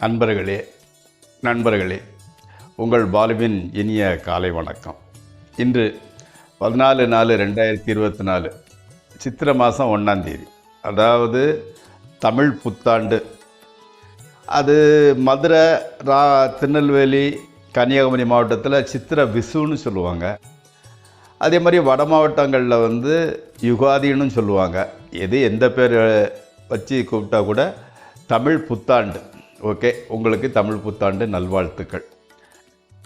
நண்பர்களே நண்பர்களே உங்கள் பாலுவின் இனிய காலை வணக்கம். இன்று 14/4/2024 சித்திரை மாதம் 1ஆம் தேதி, அதாவது தமிழ் புத்தாண்டு. அது மதுரை, திருநெல்வேலி, கன்னியாகுமரி மாவட்டத்தில் சித்திரை விசுன்னு சொல்லுவாங்க. அதே மாதிரி வட மாவட்டங்களில் யுகாதின்னு சொல்லுவாங்க. எந்த பேர் வச்சு கூப்பிட்டா கூட தமிழ் புத்தாண்டு. ஓகே, உங்களுக்கு தமிழ் புத்தாண்டு நல்வாழ்த்துக்கள்.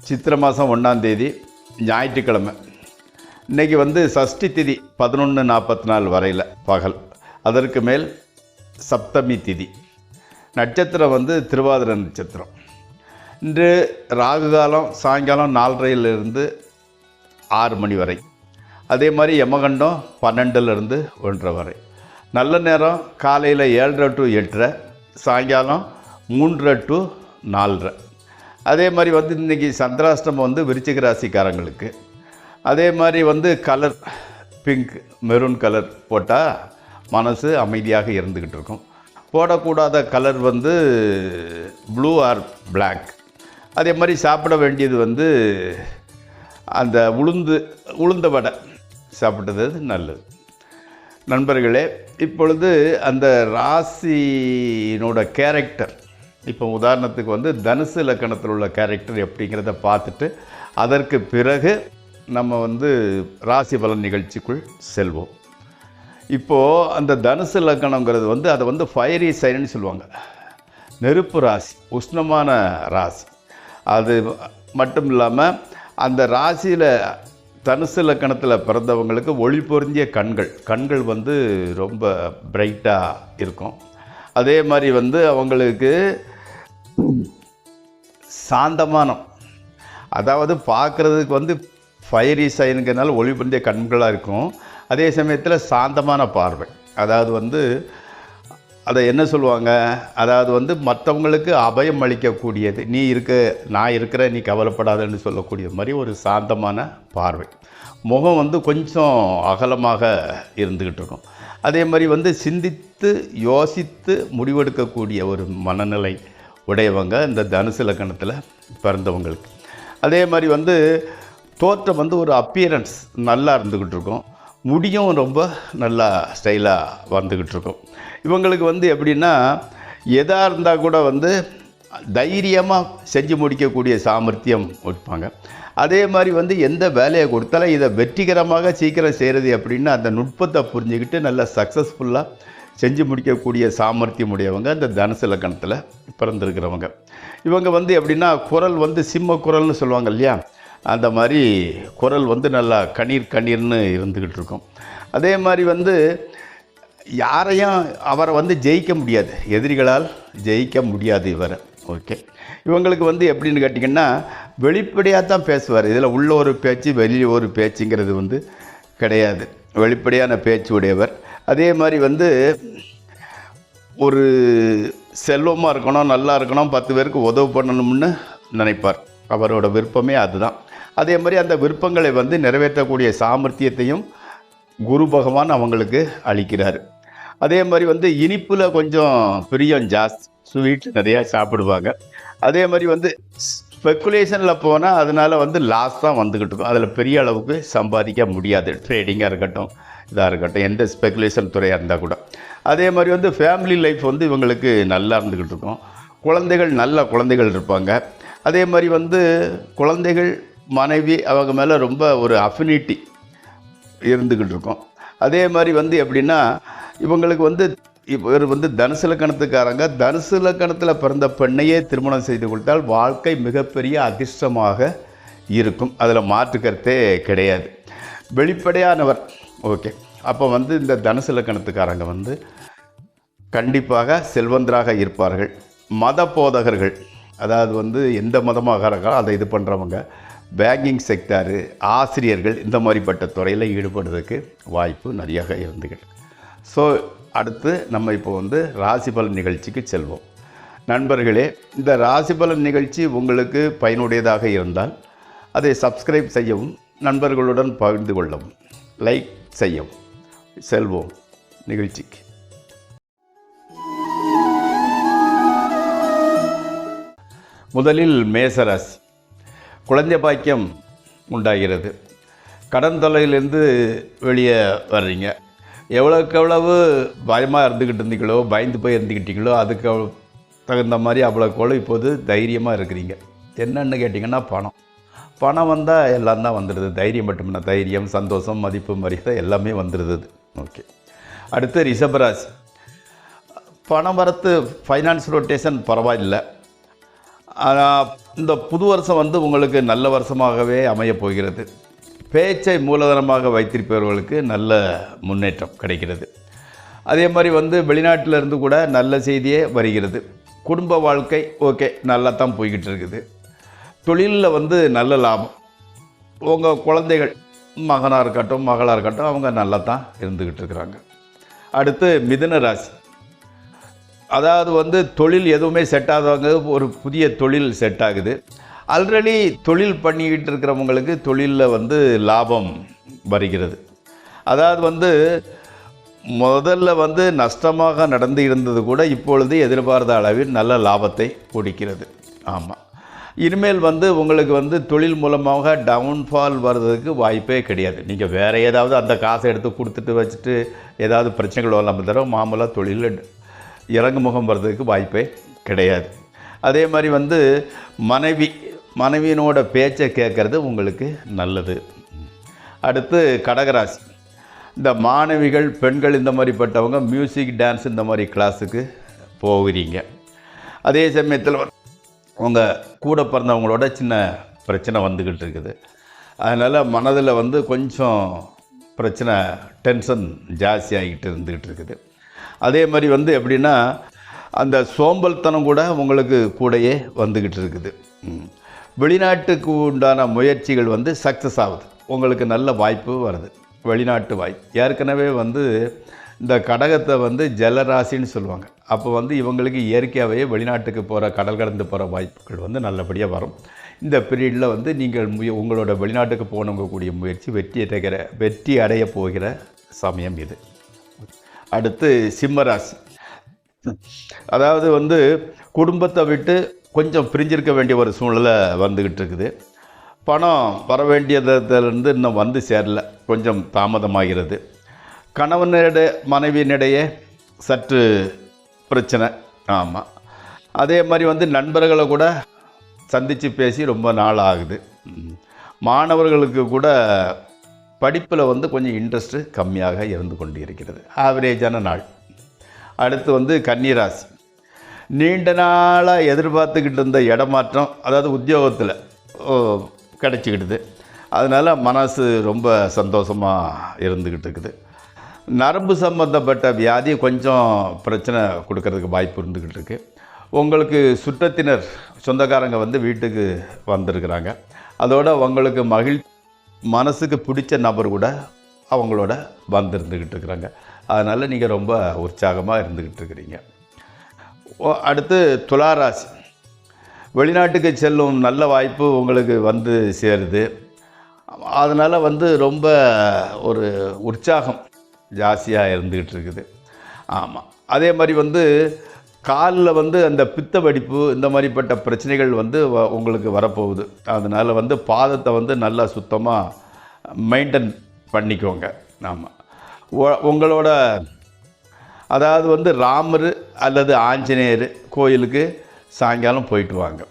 சித்திரை மாதம் 1ஆம் தேதி ஞாயிற்றுக்கிழமை. இன்றைக்கி சஷ்டி திதி 11:44 வரையில் பகல். அதற்கு மேல் சப்தமி திதி. நட்சத்திரம் திருவாதிரை நட்சத்திரம். இன்று ராகு காலம் சாயங்காலம் 4:30 6 மணி வரை. அதே மாதிரி யமகண்டம் 12 1:30 வரை. நல்ல நேரம் காலையில் 7:30 to 8:30, சாயங்காலம் 3:00 to 4:30. அதே மாதிரி இன்றைக்கி சந்திராஷ்டமம் விருச்சிக ராசிக்காரங்களுக்கு. அதே மாதிரி கலர் பிங்க், மெரூன் கலர் போட்டால் மனசு அமைதியாக இருந்துக்கிட்டு இருக்கும். போடக்கூடாத கலர் ப்ளூ ஆர் பிளாக். அதே மாதிரி சாப்பிட வேண்டியது அந்த உளுந்த வடை சாப்பிட்டது நல்லது. நண்பர்களே, இப்பொழுது அந்த ராசியினோட கேரக்டர், இப்போ உதாரணத்துக்கு தனுசு லக்கணத்தில் உள்ள கேரக்டர் எப்படிங்கிறத பார்த்துட்டு அதற்கு பிறகு நம்ம ராசி பலன் நிகழ்ச்சிக்குள் செல்வோம். இப்போது அந்த தனுசு லக்கணங்கிறது அதை ஃபயரி சைன்னு சொல்லுவாங்க. நெருப்பு ராசி, உஷ்ணமான ராசி. அது மட்டும் இல்லாமல் அந்த ராசியில் தனுசு லக்கணத்தில் பிறந்தவங்களுக்கு ஒளி பொருந்திய கண்கள் ரொம்ப பிரைட்டாக இருக்கும். அதே மாதிரி அவங்களுக்கு சாந்தமானம், அதாவது பார்க்குறதுக்கு ஃபயரி சைனுங்கிறனால ஒளி பொருந்திய கண்களாக இருக்கும். அதே சமயத்தில் சாந்தமான பார்வை. அதாவது அதை என்ன சொல்லுவாங்க, அதாவது மற்றவங்களுக்கு அபயம் அளிக்கக்கூடியது. நான் இருக்கிற, நீ கவலைப்படாதன்னு சொல்லக்கூடிய மாதிரி ஒரு சாந்தமான பார்வை. முகம் கொஞ்சம் அகலமாக இருந்துக்கிட்டு இருக்கும். அதே மாதிரி சிந்தித்து யோசித்து முடிவெடுக்கக்கூடிய ஒரு மனநிலை உடையவங்க இந்த தனுசு லக்கணத்தில் பிறந்தவங்களுக்கு. அதே மாதிரி தோற்றம் ஒரு அப்பியரன்ஸ் நல்லா இருந்துக்கிட்டு இருக்கும். முடியும் ரொம்ப நல்லா ஸ்டைலாக வந்துக்கிட்டு இருக்கும். இவங்களுக்கு எப்படின்னா, எதாக இருந்தால் கூட தைரியமாக செஞ்சு முடிக்கக்கூடிய சாமர்த்தியம் வைப்பாங்க. அதே மாதிரி எந்த வேலையை கொடுத்தாலும் இதை வெற்றிகரமாக சீக்கிரம் செய்கிறது அப்படின்னு அந்த நுட்பத்தை புரிஞ்சுக்கிட்டு நல்லா சக்ஸஸ்ஃபுல்லாக செஞ்சு முடிக்கக்கூடிய சாமர்த்தியம் உடையவங்க இந்த தனுசு லக்கணத்தில் பிறந்திருக்கிறவங்க. இவங்க எப்படின்னா, குரல் சிம்ம குரல்னு சொல்லுவாங்க இல்லையா, அந்த மாதிரி குரல் நல்லா கணீர்னு இருந்துக்கிட்டு இருக்கும். அதே மாதிரி யாரையும் அவரை ஜெயிக்க முடியாது, எதிரிகளால் ஜெயிக்க முடியாது இவரை. ஓகே, இவங்களுக்கு எப்படின்னு கேட்டிங்கன்னா, வெளிப்படையாக தான் பேசுவார். இதில் உள்ள ஒரு பேச்சு வெளியே ஒரு பேச்சுங்கிறது கிடையாது. வெளிப்படையான பேச்சு உடையவர். அதே மாதிரி ஒரு செல்வமாக இருக்கணும், நல்லா இருக்கணும், 10 பேருக்கு உதவி பண்ணணும்னு நினைப்பார். அவரோட விருப்பமே அதுதான். அதே மாதிரி அந்த விருப்பங்களை நிறைவேற்றக்கூடிய சாமர்த்தியத்தையும் குரு பகவான் அவங்களுக்கு அளிக்கிறார். அதே மாதிரி இனிப்பில் கொஞ்சம் பிரியம் ஜாஸ்தி, ஸ்வீட் நிறையா சாப்பிடுவாங்க. அதே மாதிரி ஸ்பெக்குலேஷனில் போனால் அதனால் லாஸ் தான் வந்துக்கிட்டு இருக்கும். அதில் பெரிய அளவுக்கு சம்பாதிக்க முடியாது. ட்ரேடிங்காக இருக்கட்டும், இதாக இருக்கட்டும், எந்த ஸ்பெக்குலேஷன் துறையாக இருந்தால் கூட. அதே மாதிரி ஃபேமிலி லைஃப் இவங்களுக்கு நல்லா இருந்துக்கிட்டு இருக்கும். நல்ல குழந்தைகள் இருப்பாங்க. அதே மாதிரி குழந்தைகள் மனைவி அவங்க மேலே ரொம்ப ஒரு அஃபினிட்டி இருந்துக்கிட்டு இருக்கும். அதே மாதிரி எப்படின்னா, இவங்களுக்கு இவர் தனுசு லக்கணத்துக்காரங்க. தனுசு லக்கணத்தில் பிறந்த பெண்ணையே திருமணம் செய்து கொடுத்தால் வாழ்க்கை மிகப்பெரிய அதிர்ஷ்டமாக இருக்கும். அதில் மாற்றுக்கருத்தே கிடையாது. வெளிப்படையானவர். ஓகே, அப்போ இந்த தனுசு லக்கணத்துக்காரங்க கண்டிப்பாக செல்வந்தராக இருப்பார்கள். மத போதகர்கள், அதாவது எந்த மதமாக இருக்காரோ அதை இது பண்ணுறவங்க, பேங்கிங் செக்டாரு, ஆசிரியர்கள், இந்த மாதிரிப்பட்ட துறையில் ஈடுபடுறதுக்கு வாய்ப்பு நிறையாக இருந்துக்கிட்டு. ஸோ அடுத்து நம்ம இப்போ ராசி பலன் நிகழ்ச்சிக்கு செல்வோம். நண்பர்களே, இந்த ராசி பலன் நிகழ்ச்சி உங்களுக்கு பயனுடையதாக இருந்தால் அதை சப்ஸ்கிரைப் செய்யவும், நண்பர்களுடன் பகிர்ந்து கொள்ளவும், லைக் செய்யவும். செல்வோம் நிகழ்ச்சிக்கு. முதலில் மேசராசி. குழந்தை பாக்கியம் உண்டாகிறது. கடன் தொல்லையிலேருந்து வெளியே வர்றீங்க. எவ்வளோக்கு எவ்வளவு பயமாக இருந்துக்கிட்டு இருந்தீங்களோ, பயந்து போய் இருந்துக்கிட்டீங்களோ, அதுக்கு தகுந்த மாதிரி அவ்வளோக்கு இப்போது தைரியமாக இருக்கிறீங்க. என்னென்னு கேட்டிங்கன்னா பணம் வந்தால் எல்லாம் தான் வந்துடுது. தைரியம் மட்டும்னா தைரியம், சந்தோஷம், மதிப்பு, மரியாதை எல்லாமே வந்துடுது. ஓகே. அடுத்து ரிஷபராசி. பணம் வரத்து, ஃபைனான்ஸ் ரொட்டேஷன் பரவாயில்லை. ஆனால் இந்த புது வருஷம் வந்து உங்களுக்கு நல்ல வருஷமாகவே அமையப் போகிறது. பேச்சை மூலதனமாக வைத்திருப்பவர்களுக்கு நல்ல முன்னேற்றம் கிடைக்கிறது. அதே மாதிரி வந்து வெளிநாட்டில் இருந்து கூட நல்ல செய்தியே வருகிறது. குடும்ப வாழ்க்கை ஓகே, நல்லா தான் போய்கிட்டு இருக்குது. தொழிலில் வந்து நல்ல லாபம். உங்கள் குழந்தைகள் மகனாக இருக்கட்டும் மகளாக இருக்கட்டும் அவங்க நல்லா தான் இருந்துக்கிட்டு இருக்கிறாங்க. அடுத்து மிதுன ராசி. அதாவது வந்து தொழில் எதுவுமே செட் ஆகாதவங்க ஒரு புதிய தொழில் செட் ஆகுது. ஆல்ரெடி தொழில் பண்ணிக்கிட்டு இருக்கிறவங்களுக்கு தொழிலில் வந்து லாபம் வருகிறது. அதாவது வந்து முதல்ல வந்து நஷ்டமாக நடந்து இருந்தது கூட இப்பொழுது எதிர்பார்த்த அளவில் நல்ல லாபத்தை கொடுக்கிறது. ஆமாம். இனிமேல் வந்து உங்களுக்கு வந்து தொழில் மூலமாக டவுன்ஃபால் வர்றதுக்கு வாய்ப்பே கிடையாது. நீங்கள் வேறு ஏதாவது அந்த காசை எடுத்து கொடுத்துட்டு வச்சுட்டு ஏதாவது பிரச்சனைகள் வரலாமல் தவிர மாமூலாக தொழிலில் இறங்குமுகம் வர்றதுக்கு வாய்ப்பே கிடையாது. அதே மாதிரி வந்து மனைவியினோட பேச்சை கேட்குறது உங்களுக்கு நல்லது. அடுத்து கடகராசி. இந்த மாணவிகள், பெண்கள் இந்த மாதிரிப்பட்டவங்க மியூசிக், டான்ஸ் இந்த மாதிரி கிளாஸுக்கு போகிறீங்க. அதே சமயத்தில் உங்கள் கூட பிறந்தவங்களோட சின்ன பிரச்சனை வந்துக்கிட்டு இருக்குது. அதனால் மனதில் வந்து கொஞ்சம் பிரச்சனை, டென்ஷன் ஜாஸ்தியாகிட்டு இருந்துக்கிட்டு இருக்குது. அதே மாதிரி வந்து எப்படின்னா அந்த சோம்பல்தனம் கூட உங்களுக்கு கூடயே வந்துக்கிட்டு இருக்குது. வெளிநாட்டுக்கு உண்டான முயற்சிகள் வந்து சக்ஸஸ் ஆகுது. உங்களுக்கு நல்ல வாய்ப்பு வருது, வெளிநாட்டு வாய்ப்பு. ஏற்கனவே வந்து இந்த கடகத்தை வந்து ஜலராசின்னு சொல்லுவாங்க. அப்போ வந்து இவங்களுக்கு இயற்கையாகவே வெளிநாட்டுக்கு போகிற, கடல் கடந்து போகிற வாய்ப்புகள் வந்து நல்லபடியாக வரும். இந்த பீரியடில் வந்து நீங்கள் உங்களோட வெளிநாட்டுக்கு போகணுங்கக்கூடிய முயற்சி வெற்றி அடைய போகிற சமயம் இது. அடுத்து சிம்மராசி. அதாவது வந்து குடும்பத்தை விட்டு கொஞ்சம் பிரிஞ்சிருக்க வேண்டிய ஒரு சூழ்நிலை வந்துக்கிட்டு இருக்குது. பணம் வர வேண்டியதிலிருந்து இன்னும் வந்து சேரல, கொஞ்சம் தாமதமாகிறது. கணவனிடையே மனைவியினிடையே சற்று பிரச்சனை. ஆமாம். அதே மாதிரி வந்து நண்பர்களை கூட சந்தித்து பேசி ரொம்ப நாள் ஆகுது. மாணவர்களுக்கு கூட படிப்பில் வந்து கொஞ்சம் இன்ட்ரெஸ்ட்டு கம்மியாக இருந்து கொண்டு இருக்கிறது. ஆவரேஜான நாள். அடுத்து வந்து கன்னிராசி. நீண்ட நாளாக எதிர்பார்த்துக்கிட்டு இருந்த இடமாற்றம், அதாவது உத்தியோகத்தில் கிடச்சிக்கிட்டுது. அதனால் மனசு ரொம்ப சந்தோஷமாக இருந்துக்கிட்டு இருக்குது. நரம்பு சம்பந்தப்பட்ட வியாதி கொஞ்சம் பிரச்சனை கொடுக்கறதுக்கு வாய்ப்பு இருந்துக்கிட்டு இருக்குது. உங்களுக்கு சுற்றத்தினர், சொந்தக்காரங்க வந்து வீட்டுக்கு வந்திருக்கிறாங்க. அதோட உங்களுக்கு மனசுக்கு பிடிச்ச நபர் கூட அவங்களோட வந்துருந்துக்கிட்டு இருக்கிறாங்க. அதனால் நீங்கள் ரொம்ப உற்சாகமாக இருந்துக்கிட்டு இருக்கிறீங்க. அடுத்து துளாராசி. வெளிநாட்டுக்கு செல்லும் நல்ல வாய்ப்பு உங்களுக்கு வந்து சேருது. அதனால் வந்து ரொம்ப ஒரு உற்சாகம் ஜாஸ்தியாக இருந்துக்கிட்டு இருக்குது. ஆமாம். அதே மாதிரி வந்து காலில் வந்து அந்த பித்த வெடிப்பு இந்த மாதிரிப்பட்ட பிரச்சனைகள் வந்து உங்களுக்கு வரப்போகுது. அதனால் வந்து பாதத்தை வந்து நல்லா சுத்தமாக மெயின்டைன் பண்ணிக்கோங்க. ஆமாம். உங்களோட அதாவது வந்து ராமர் அல்லது ஆஞ்சநேயர் கோயிலுக்கு சாயங்காலம் போயிட்டு வாங்க.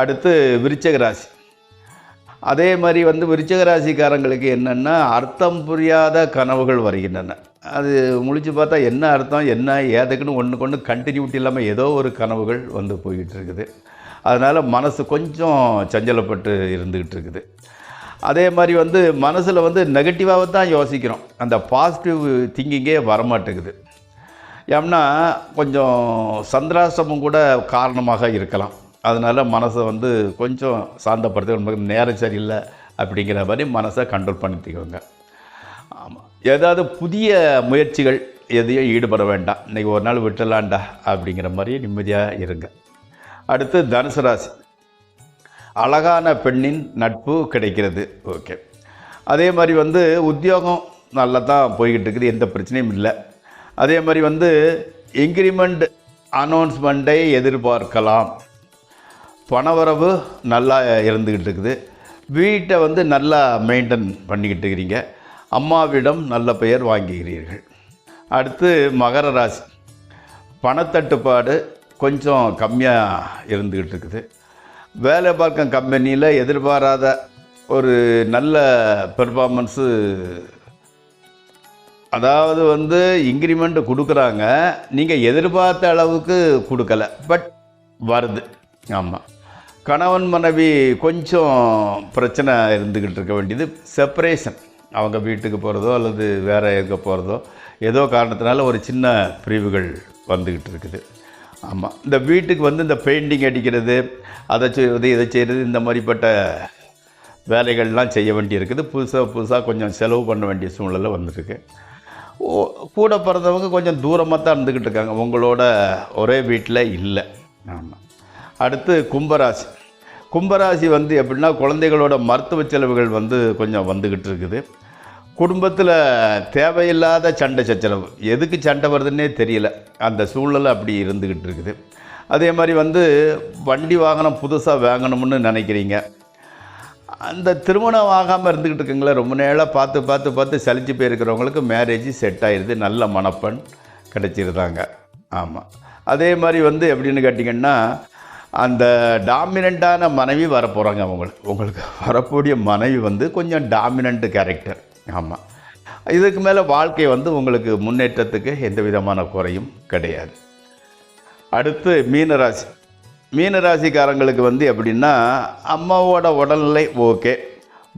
அடுத்து விருச்சிக ராசி. அதே மாதிரி வந்து விருச்சிக ராசிக்காரங்களுக்கு என்னென்னா அர்த்தம் புரியாத கனவுகள் வருகின்றன. அது முழிச்சு பார்த்தா என்ன அர்த்தம் என்ன ஏதுக்குன்னு ஒன்றுக்கு கண்டினியூட்டி இல்லாமல் ஏதோ ஒரு கனவுகள் வந்து போய்கிட்டு இருக்குது. அதனால் மனசு கொஞ்சம் சஞ்சலப்பட்டு இருந்துக்கிட்டு இருக்குது. அதே மாதிரி வந்து மனசில் வந்து நெகட்டிவாக தான் யோசிக்கிறோம். அந்த பாசிட்டிவ் திங்கிங்கே வரமாட்டேங்குது. ஏன்னா கொஞ்சம் சந்திராஷ்டமம் கூட காரணமாக இருக்கலாம். அதனால் மனசை வந்து கொஞ்சம் சாந்தப்படுத்த, நமக்கு நேரம் சரியில்லை அப்படிங்கிற மாதிரி மனசை கண்ட்ரோல் பண்ணிக்கோங்க. ஆமாம். ஏதாவது புதிய முயற்சிகள் எதையும் ஈடுபட வேண்டாம். இன்றைக்கி ஒரு நாள் விட்டுலாண்டா அப்படிங்கிற மாதிரி நிம்மதியாக இருங்க. அடுத்து தனுசு ராசி. அழகான பெண்ணின் நட்பு கிடைக்கிறது. ஓகே. அதே மாதிரி வந்து உத்தியோகம் நல்லா தான் போய்கிட்டு இருக்குது, எந்த பிரச்சனையும் இல்லை. அதே மாதிரி வந்து இன்க்ரிமெண்ட் அனௌன்ஸ்மெண்ட்டை எதிர்பார்க்கலாம். பணவரவு நல்லா இருந்துக்கிட்டு இருக்குது. வீட்டை வந்து நல்லா மெயின்டைன் பண்ணிக்கிட்டு இருக்கிறீங்க. அம்மாவிடம் நல்ல பெயர் வாங்குகிறீர்கள். அடுத்து மகர ராசி. பணத்தட்டுப்பாடு கொஞ்சம் கம்மியாக இருந்துக்கிட்டு இருக்குது. வேலை பார்க்கும் கம்பெனியில் எதிர்பாராத ஒரு நல்ல பெர்ஃபார்மன்ஸு, அதாவது வந்து இன்க்ரிமெண்ட் கொடுக்குறாங்க, நீங்கள் எதிர்பார்த்த அளவுக்கு கொடுக்கல, பட் வருது. ஆமாம். கணவன் மனைவி கொஞ்சம் பிரச்சனை இருந்துக்கிட்டு இருக்க வேண்டியது. செப்பரேஷன், அவங்க வீட்டுக்கு போகிறதோ அல்லது வேறு எங்கே போகிறதோ ஏதோ காரணத்தினால ஒரு சின்ன பிரிவுகள் வந்துக்கிட்டு இருக்குது. ஆமாம். இந்த வீட்டுக்கு வந்து இந்த பெயிண்டிங் அடிக்கிறது, அதை செய்வது, இதை செய்கிறது, இந்த மாதிரிப்பட்ட வேலைகள்லாம் செய்ய வேண்டியிருக்குது. புதுசாக கொஞ்சம் செலவு பண்ண வேண்டிய சூழ்நிலை வந்துருக்கு. கூட பிறந்தவங்க கொஞ்சம் தூரமாக தான் இருந்துக்கிட்டு இருக்காங்க, உங்களோட ஒரே வீட்டில் இல்லை. ஆமாம். அடுத்து கும்பராசி. கும்பராசி வந்து எப்படின்னா, குழந்தைகளோட மருத்துவ செலவுகள் வந்து கொஞ்சம் வந்துக்கிட்டு இருக்குது. குடும்பத்தில் தேவையில்லாத சண்டை சச்சரவு, எதுக்கு சண்டை வருதுன்னே தெரியல, அந்த சூழ்நிலை அப்படி இருந்துக்கிட்டு இருக்குது. அதே மாதிரி வந்து வண்டி வாகனம் புதுசாக வாங்கணும்னு நினைக்கிறீங்க. அந்த திருமணம் ஆகாமல் இருந்துக்கிட்டு இருக்குங்களே, ரொம்ப நேரம் பார்த்து சலிச்சு போயிருக்கிறவங்களுக்கு மேரேஜ் செட் ஆகிடுது, நல்ல மணப்பெண் கிடச்சிருந்தாங்க. ஆமாம். அதே மாதிரி வந்து எப்படின்னு கேட்டிங்கன்னா, அந்த டாமினண்ட்டான மனைவி வரப்போகிறாங்க. உங்களுக்கு வரக்கூடிய மனைவி வந்து கொஞ்சம் டாமினண்ட் கேரக்டர். ஆமாம். இதுக்கு மேலே வாழ்க்கை வந்து உங்களுக்கு முன்னேற்றத்துக்கு எந்த விதமான குறையும் கிடையாது. அடுத்து மீனராசி. மீனராசிக்காரங்களுக்கு வந்து எப்படின்னா, அம்மாவோட உடல்நிலை ஓகே,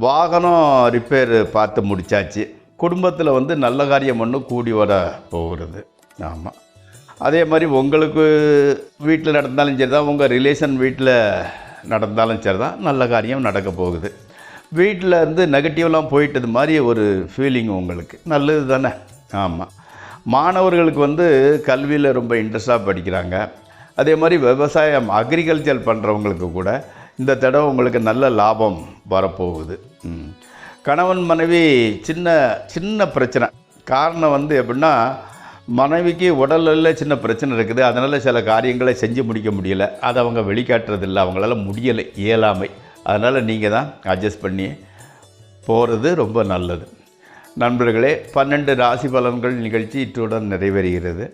வாகனம் ரிப்பேர் பார்த்து முடித்தாச்சு, குடும்பத்தில் வந்து நல்ல காரியம் ஒன்று கூடி வர போகிறது. ஆமாம். அதே மாதிரி உங்களுக்கு வீட்டில் நடந்தாலும் சரி தான், உங்கள் ரிலேஷன் வீட்டில் நடந்தாலும் சரி தான், நல்ல காரியம் நடக்க போகுது. வீட்டில் இருந்து நெகட்டிவ்லாம் போயிட்டது மாதிரி ஒரு ஃபீலிங் உங்களுக்கு நல்லது தானே. ஆமாம். மாணவர்களுக்கு வந்து கல்வியில் ரொம்ப இன்ட்ரெஸ்டாக படிக்கிறாங்க. அதே மாதிரி விவசாயம், அக்ரிகல்ச்சர் பண்ணுறவங்களுக்கு கூட இந்த தடவை உங்களுக்கு நல்ல லாபம் வரப்போகுது. கணவன் மனைவி சின்ன பிரச்சனை. காரணம் வந்து எப்படின்னா, மனைவிக்கு உடலில் சின்ன பிரச்சனை இருக்குது, அதனால் சில காரியங்களை செஞ்சு முடிக்க முடியலை, அதை அவங்க வெளிக்காட்டுறதில்லை, அவங்களால முடியலை, இயலாமை. அதனால் நீங்கள் தான் அட்ஜஸ்ட் பண்ணி போகிறது ரொம்ப நல்லது. நண்பர்களே, 12 ராசி பலன்கள் நிகழ்ச்சி இத்துடன் நிறைவேறுகிறது.